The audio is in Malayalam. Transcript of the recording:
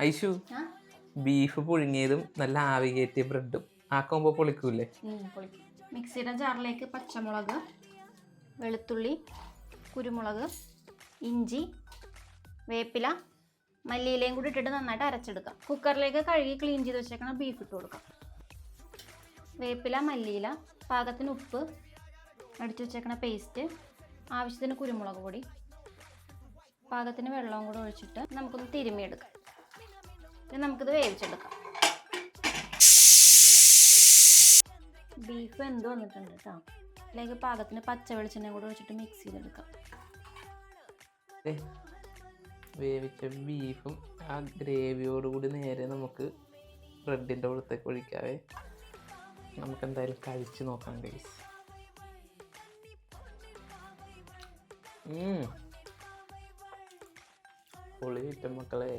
ഐശു ബീഫ് പുഴുങ്ങിയതും നല്ല ആവി കയറ്റിയ ബ്രെഡും ആക്കുമ്പോൾ പൊളിക്കൂലേ? പൊളിക്കും. മിക്സിയുടെ ജാറിലേക്ക് പച്ചമുളക്, വെളുത്തുള്ളി, കുരുമുളക്, ഇഞ്ചി, വേപ്പില, മല്ലിയിലയും കൂടി ഇട്ടിട്ട് നന്നായിട്ട് അരച്ചെടുക്കാം. കുക്കറിലേക്ക് കഴുകി ക്ലീൻ ചെയ്ത് വെച്ചേക്കണം ബീഫ് ഇട്ട് കൊടുക്കാം. വേപ്പില, മല്ലിയില, പാകത്തിന് ഉപ്പ്, അടിച്ചു വെച്ചേക്കണ പേസ്റ്റ്, ആവശ്യത്തിന് കുരുമുളക് പൊടി, പാകത്തിന് വെള്ളവും കൂടെ ഒഴിച്ചിട്ട് നമുക്കൊന്ന് തിരുമ്മിയെടുക്കാം. ഇനി നമുക്കിത് വേവിച്ചെടുക്കാം. ബീഫ് എന്ത് വന്നിട്ടുണ്ട് കേട്ടോ. ഇതിലേക്ക് പാകത്തിന് പച്ച വെളിച്ചെണ്ണ കൂടെ ഒഴിച്ചിട്ട് മിക്സ് ചെയ്തെടുക്കാം. വേവിച്ച ബീഫും ആ ഗ്രേവിയോടുകൂടി നേരെ നമുക്ക് ബ്രെഡിൻ്റെ പുറത്തേക്ക് ഒഴിക്കാവേ. നമുക്ക് എന്തായാലും കഴിച്ച് നോക്കാം ഗൈസ്. പൊളി കിട്ടും മക്കളെ.